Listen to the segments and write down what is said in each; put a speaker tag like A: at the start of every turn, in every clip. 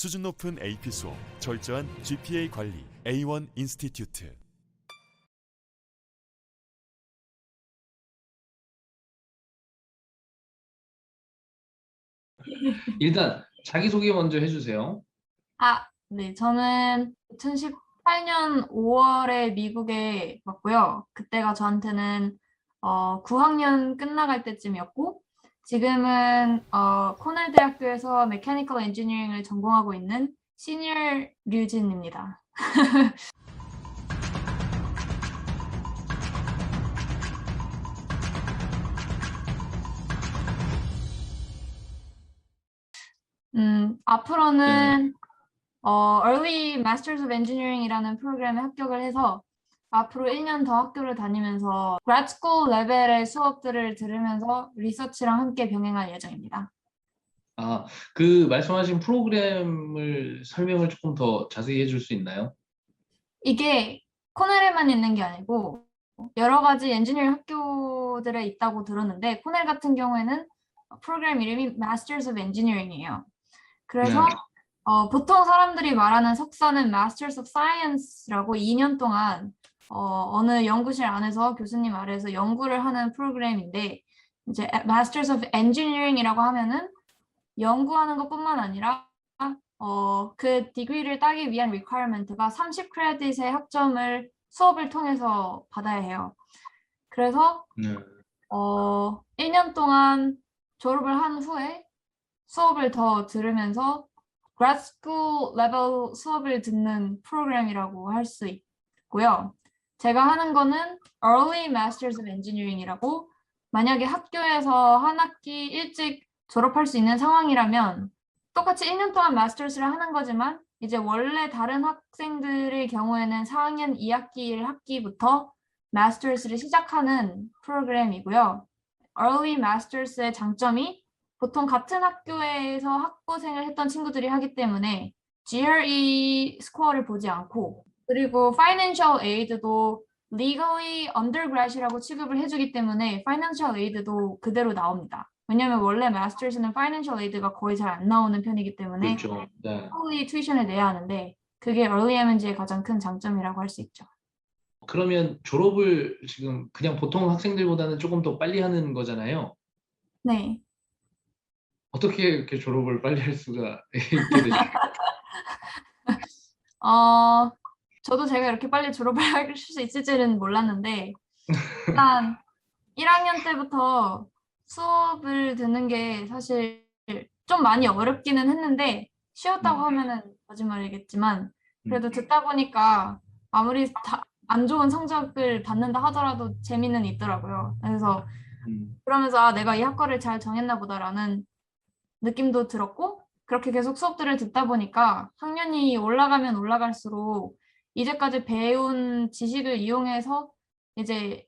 A: 수준 높은 AP 수업, 철저한 GPA 관리, A1 인스티튜트.
B: 일단 자기소개 먼저 해주세요.
C: 네. 저는 2018년 5월에 미국에 왔고요. 그때가 저한테는 9학년 끝나갈 때쯤이었고, 지금은 코넬 대학교에서 메커니컬 엔지니어링을 전공하고 있는 시니어 류진입니다.
B: 네.
C: 앞으로는 Early Masters of Engineering이라는 프로그램에 합격을 해서 앞으로 1년 더 학교를 다니면서 grad school 레벨의 수업들을 들으면서 리서치랑 함께 병행할 예정입니다.
B: 그 말씀하신 프로그램을 설명을 조금 더 자세히 해줄 수 있나요?
C: 이게 코넬에만 있는 게 아니고 여러 가지 엔지니어링 학교들에 있다고 들었는데 코넬 같은 경우에는 프로그램 이름이 Masters of Engineering이에요. 그래서
B: 네.
C: 보통 사람들이 말하는 석사는 Masters of Science라고 2년 동안 어느 연구실 안에서 교수님 아래에서 연구를 하는 프로그램인데 이제 Masters of Engineering이라고 하면은 연구하는 것뿐만 아니라 그 디그리를 따기 위한 requirement가 30크레딧의 학점을 수업을 통해서 받아야 해요. 그래서
B: 네.
C: 1년 동안 졸업을 한 후에 수업을 더 들으면서 grad school level 수업을 듣는 프로그램이라고 할 수 있고요. 제가 하는 거는 Early Masters of Engineering이라고 만약에 학교에서 한 학기 일찍 졸업할 수 있는 상황이라면 똑같이 1년 동안 마스터스를 하는 거지만 이제 원래 다른 학생들의 경우에는 4학년 2학기 1학기부터 마스터스를 시작하는 프로그램이고요. Early Masters의 장점이 보통 같은 학교에서 학부생을 했던 친구들이 하기 때문에 GRE 스코어를 보지 않고 그리고 Financial Aid도 Legally Undergrad이라고 취급을 해주기 때문에 Financial Aid도 그대로 나옵니다. 왜냐하면 원래 Masters는 Financial Aid가 거의 잘 안 나오는 편이기 때문에
B: 그렇죠. 네.
C: fully tuition을 내야 하는데 그게 Early MNG의 가장 큰 장점이라고 할 수 있죠.
B: 그러면 졸업을 지금 그냥 보통 학생들보다는 조금 더 빨리 하는 거잖아요.
C: 네.
B: 어떻게 이렇게 졸업을 빨리 할 수가 있게 되죠?
C: 저도 제가 이렇게 빨리 졸업을 할 수 있을지는 몰랐는데 일단 1학년 때부터 수업을 듣는 게 사실 좀 많이 어렵기는 했는데 쉬웠다고 하면은 거짓말이겠지만 그래도 듣다 보니까 아무리 안 좋은 성적을 받는다 하더라도 재미는 있더라고요. 그래서 그러면서 내가 이 학과를 잘 정했나 보다라는 느낌도 들었고 그렇게 계속 수업들을 듣다 보니까 학년이 올라가면 올라갈수록 이제까지 배운 지식을 이용해서 이제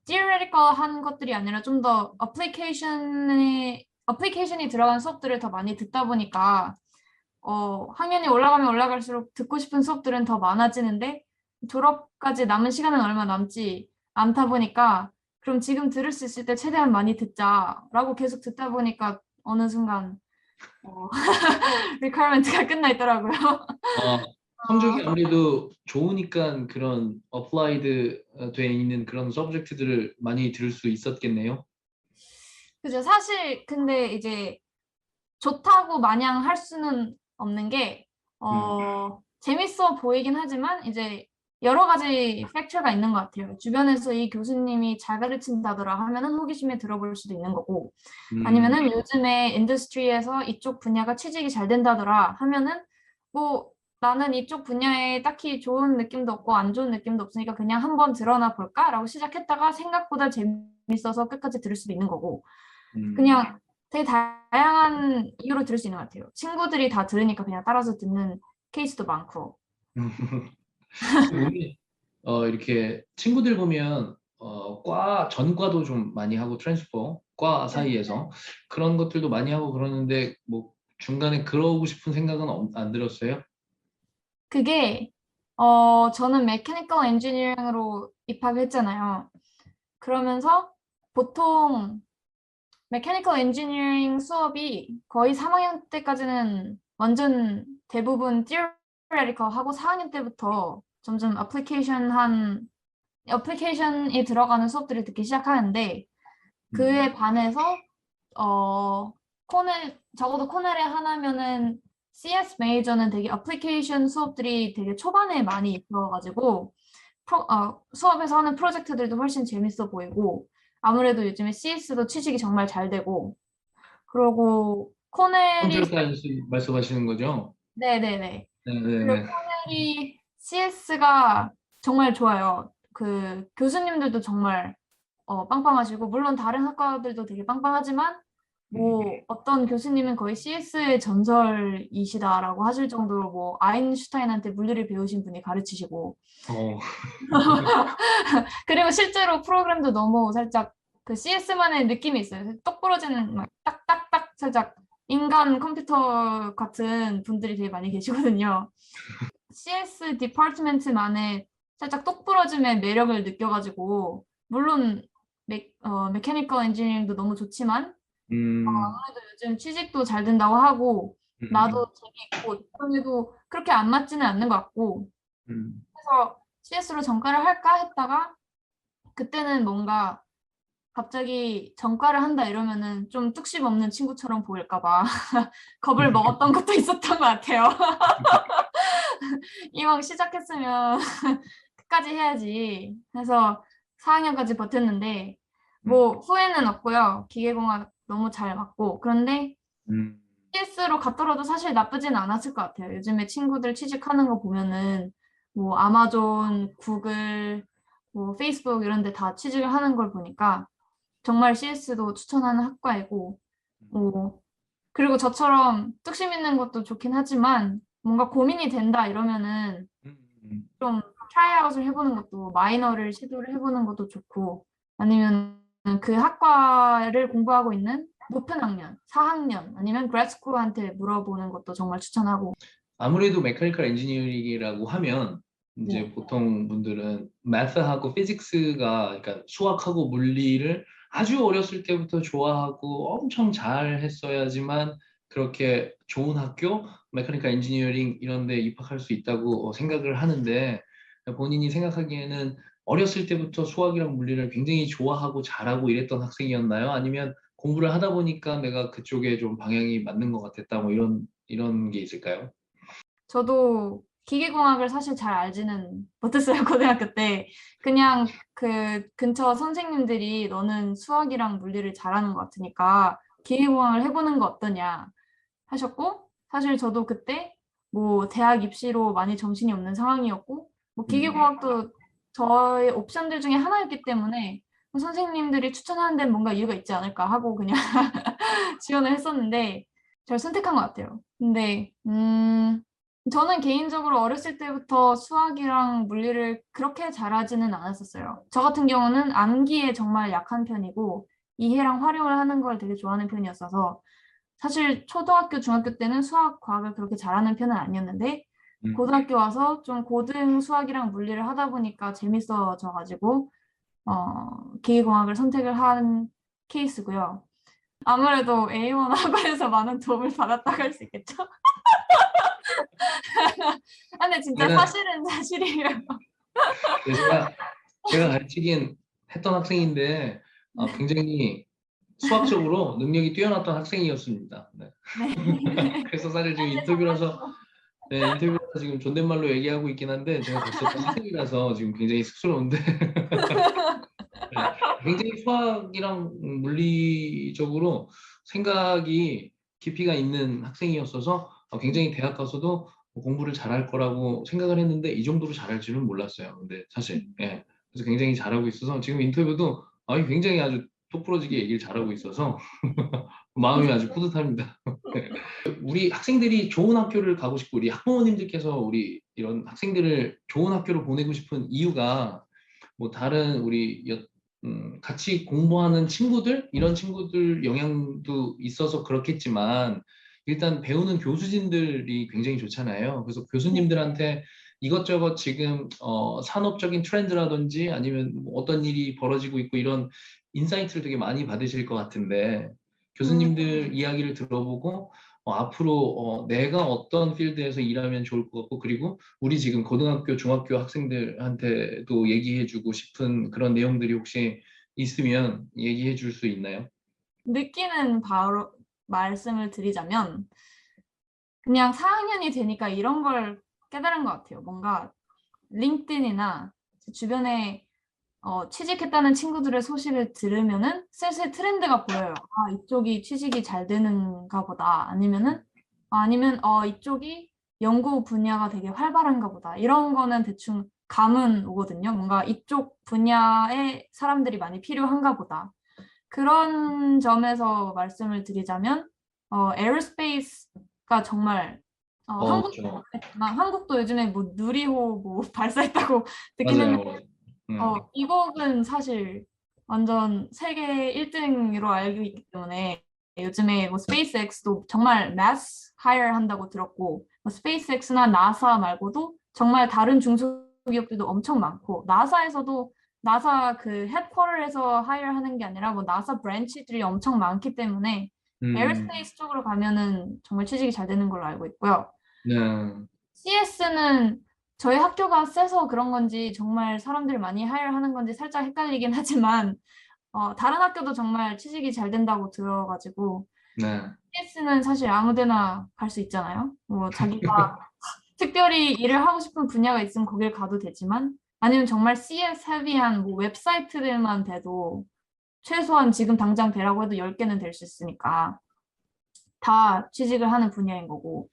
C: theoretical한 것들이 아니라 좀 더 어플리케이션이 들어간 수업들을 더 많이 듣다 보니까 학년이 올라가면 올라갈수록 듣고 싶은 수업들은 더 많아지는데 졸업까지 남은 시간은 얼마 남지 않다 보니까 그럼 지금 들을 수 있을 때 최대한 많이 듣자라고 계속 듣다 보니까 어느 순간 리퀘어먼트가 끝나 있더라고요.
B: 어, 성적이 아무래도 좋으니까 그런 어플라이드 돼 있는 그런 서브젝트들을 많이 들을 수 있었겠네요.
C: 그죠. 사실 근데 이제 좋다고 마냥 할 수는 없는 게
B: 음,
C: 재밌어 보이긴 하지만 이제 여러 가지 팩터가 있는 것 같아요. 주변에서 이 교수님이 잘 가르친다더라 하면은 호기심에 들어볼 수도 있는 거고
B: 음,
C: 아니면은 요즘에 인더스트리에서 이쪽 분야가 취직이 잘 된다더라 하면은 뭐 나는 이쪽 분야에 딱히 좋은 느낌도 없고 안 좋은 느낌도 없으니까 그냥 한번 들어나 볼까라고 시작했다가 생각보다 재밌어서 끝까지 들을 수도 있는 거고
B: 음.
C: 그냥 되게 다양한 이유로 들을 수 있는 것 같아요. 친구들이 다 들으니까 그냥 따라서 듣는 케이스도 많고.
B: 우리 이렇게 친구들 보면 전과도 좀 많이 하고 트랜스퍼 과 사이에서 그런 것들도 많이 하고 그러는데 뭐 중간에 그러고 싶은 생각은 안 들었어요?
C: 그게 저는 메커니컬 엔지니어링으로 입학했잖아요. 그러면서 보통 메커니컬 엔지니어링 수업이 거의 3학년 때까지는 완전 대부분 theoretical 하고 4학년 때부터 점점 애플리케이션이 들어가는 수업들을 듣기 시작하는데 그에 반해서 적어도 코넬에 하나면은 CS 메이저는 되게 애플리케이션 수업들이 되게 초반에 많이 있어가지고 수업에서 하는 프로젝트들도 훨씬 재밌어 보이고 아무래도 요즘에 CS도 취직이 정말 잘 되고 그리고 코넬이
B: 컴퓨터 사이언스 말씀하시는 거죠?
C: 네네네. 그리고
B: 네네네.
C: 코넬이 CS가 정말 좋아요. 그 교수님들도 정말 빵빵하시고 물론 다른 학과들도 되게 빵빵하지만 뭐 어떤 교수님은 거의 CS의 전설이시다라고 하실 정도로 뭐 아인슈타인한테 물리를 배우신 분이 가르치시고
B: 어,
C: 그리고 실제로 프로그램도 너무 살짝 그 CS만의 느낌이 있어요. 똑 부러지는 막 딱딱딱 살짝 인간 컴퓨터 같은 분들이 되게 많이 계시거든요. CS 디파트먼트만의 살짝 똑 부러짐의 매력을 느껴가지고 물론 메커니컬 엔지니어링도 너무 좋지만
B: 음,
C: 아무래도 요즘 취직도 잘 된다고 하고
B: 음,
C: 나도 재미있고 그런데도 그렇게 안 맞지는 않는 것 같고
B: 음.
C: 그래서 CS로 전과를 할까 했다가 그때는 뭔가 갑자기 전과를 한다 이러면은 좀 뚝심 없는 친구처럼 보일까 봐 겁을 먹었던 것도 있었던 것 같아요. 이왕 시작했으면 끝까지 해야지 해서 4학년까지 버텼는데 뭐 후회는 없고요. 기계공학 너무 잘 맞고 그런데
B: 음.
C: CS로 갔더라도 사실 나쁘진 않았을 것 같아요. 요즘에 친구들 취직하는 거 보면은 뭐 아마존, 구글, 뭐 페이스북 이런 데 다 취직을 하는 걸 보니까 정말 CS도 추천하는 학과이고 뭐 그리고 저처럼 뚝심 있는 것도 좋긴 하지만 뭔가 고민이 된다 이러면은
B: 음.
C: 좀 트라이아웃을 해보는 것도 마이너를 시도를 해보는 것도 좋고 아니면 그 학과를 공부하고 있는 높은 학년, 4학년 아니면 그래드스쿨한테 물어보는 것도 정말 추천하고
B: 아무래도 메카니컬 엔지니어링이라고 하면 이제
C: 네.
B: 보통 분들은 매스하고 피직스가 그러니까 수학하고 물리를 아주 어렸을 때부터 좋아하고 엄청 잘 했어야지만 그렇게 좋은 학교, 메카니컬 엔지니어링 이런 데 입학할 수 있다고 생각을 하는데 본인이 생각하기에는 어렸을 때부터 수학이랑 물리를 굉장히 좋아하고 잘하고 이랬던 학생이었나요? 아니면 공부를 하다 보니까 내가 그쪽에 좀 방향이 맞는 것 같았다 뭐 이런 게 있을까요?
C: 저도 기계공학을 사실 잘 알지는 못했어요, 고등학교 때. 그냥 그 근처 선생님들이 너는 수학이랑 물리를 잘하는 것 같으니까 기계공학을 해보는 거 어떠냐 하셨고, 사실 저도 그때 뭐 대학 입시로 많이 정신이 없는 상황이었고, 뭐
B: 음.
C: 기계공학도 저의 옵션들 중에 하나였기 때문에 선생님들이 추천하는 데는 뭔가 이유가 있지 않을까 하고 그냥 지원을 했었는데 잘 선택한 것 같아요. 근데 저는 개인적으로 어렸을 때부터 수학이랑 물리를 그렇게 잘하지는 않았었어요. 저 같은 경우는 암기에 정말 약한 편이고 이해랑 활용을 하는 걸 되게 좋아하는 편이었어서 사실 초등학교, 중학교 때는 수학, 과학을 그렇게 잘하는 편은 아니었는데
B: 음.
C: 고등학교 와서 좀 고등 수학이랑 물리를 하다 보니까 재밌어져가지고 기계공학을 선택을 한 케이스고요. 아무래도 A1 학원에서 많은 도움을 받았다고 할 수 있겠죠? 아, 근데 진짜
B: 제가
C: 사실은 사실이에요.
B: 제가 가르치긴 했던 학생인데 굉장히 수학적으로 능력이 뛰어났던 학생이었습니다. 네.
C: 네.
B: 그래서 사실 지금
C: 근데 정말
B: 인터뷰라서 지금 존댓말로 얘기하고 있긴 한데 제가 갔었던 학생이라서 지금 굉장히 쑥스러운데 네. 굉장히 수학이랑 물리적으로 생각이 깊이가 있는 학생이었어서 굉장히 대학 가서도 공부를 잘할 거라고 생각을 했는데 이 정도로 잘할 줄은 몰랐어요. 근데 사실 예. 그래서 굉장히 잘하고 있어서 지금 인터뷰도 굉장히 아주 똑부러지게 얘기를 잘하고 있어서 마음이 아주 뿌듯합니다. 우리 학생들이 좋은 학교를 가고 싶고 우리 학부모님들께서 우리 이런 학생들을 좋은 학교를 보내고 싶은 이유가 뭐 다른 우리 같이 공부하는 친구들 이런 친구들 영향도 있어서 그렇겠지만 일단 배우는 교수진들이 굉장히 좋잖아요. 그래서 교수님들한테 이것저것 지금 산업적인 트렌드라든지 아니면 뭐 어떤 일이 벌어지고 있고 이런 인사이트를 되게 많이 받으실 것 같은데
C: 음,
B: 교수님들 이야기를 들어보고 앞으로 내가 어떤 필드에서 일하면 좋을 것 같고, 그리고 우리 지금 고등학교, 중학교 학생들한테도 얘기해주고 싶은 그런 내용들이 혹시 있으면 얘기해 줄 수 있나요?
C: 느끼는 바로 말씀을 드리자면 그냥 4학년이 되니까 이런 걸 깨달은 것 같아요. 뭔가 링크드인이나 제 주변에 취직했다는 친구들의 소식을 들으면은 슬슬 트렌드가 보여요. 아, 이쪽이 취직이 잘 되는가 보다. 아니면 이쪽이 연구 분야가 되게 활발한가 보다. 이런 거는 대충 감은 오거든요. 뭔가 이쪽 분야에 사람들이 많이 필요한가 보다. 그런 점에서 말씀을 드리자면 에어스페이스가 정말
B: 그렇죠.
C: 한국도 요즘에 뭐 누리호 뭐 발사했다고 듣긴
B: 맞아요.
C: 했는데
B: 맞아요.
C: 미국은 사실 완전 세계 1등으로 알고 있기 때문에 요즘에 뭐 스페이스X도 정말 mass hire 한다고 들었고 뭐 스페이스X나 나사 말고도 정말 다른 중소기업들도 엄청 많고 나사에서도 나사 그 헤드쿼터에서 hire 하는 게 아니라 뭐 나사 브랜치들이 엄청 많기 때문에 에어스페이스 쪽으로 가면은 정말 취직이 잘 되는 걸로 알고 있고요.
B: 네.
C: CS는 저희 학교가 세서 그런 건지 정말 사람들이 많이 하는 건지 살짝 헷갈리긴 하지만 다른 학교도 정말 취직이 잘 된다고 들어가지고
B: 네.
C: CS는 사실 아무 데나 갈 수 있잖아요. 뭐 자기가 특별히 일을 하고 싶은 분야가 있으면 거길 가도 되지만 아니면 정말 CS 헤비한 뭐 웹사이트들만 돼도 최소한 지금 당장 되라고 해도 10개는 될 수 있으니까 다 취직을 하는 분야인 거고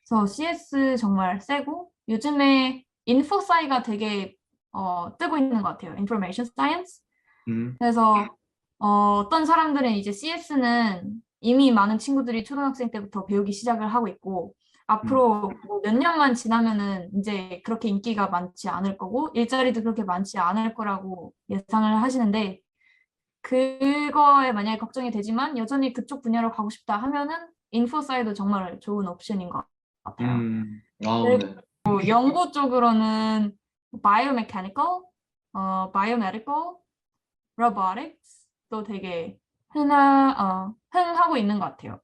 C: 그래서 CS 정말 세고 요즘에 인포사이가 되게 뜨고 있는 것 같아요. Information Science.
B: 음.
C: 그래서 어떤 사람들은 이제 CS는 이미 많은 친구들이 초등학생 때부터 배우기 시작을 하고 있고 앞으로 뭐몇 년만 지나면은 이제 그렇게 인기가 많지 않을 거고 일자리도 그렇게 많지 않을 거라고 예상을 하시는데 그거에 만약에 걱정이 되지만 여전히 그쪽 분야로 가고 싶다 하면은 인포사이도 정말 좋은 옵션인 것 같아요.
B: 아우,
C: 그리고
B: 네.
C: 연구 쪽으로는 바이오메카니컬, 바이오메디컬, 로보틱스도 되게 흥하고 있는 것 같아요.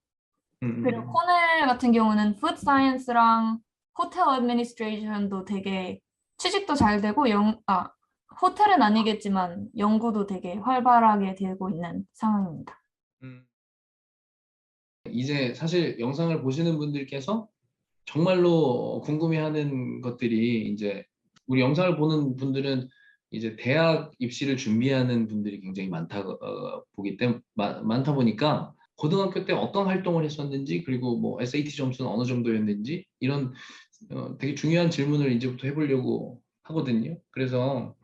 C: 그리고 코넬 같은 경우는 푸드 사이언스랑 호텔 애드미니스트레이션도 되게 취직도 잘 되고 호텔은 아니겠지만 연구도 되게 활발하게 되고 있는 상황입니다.
B: 음. 이제 사실 영상을 보시는 분들께서 정말로 궁금해하는 것들이 이제 우리 영상을 보는 분들은 이제 대학 입시를 준비하는 분들이 굉장히 많다 보니까 고등학교 때 어떤 활동을 했었는지 그리고 뭐 SAT 점수는 어느 정도였는지 이런 되게 중요한 질문을 이제부터 해보려고 하거든요. 그래서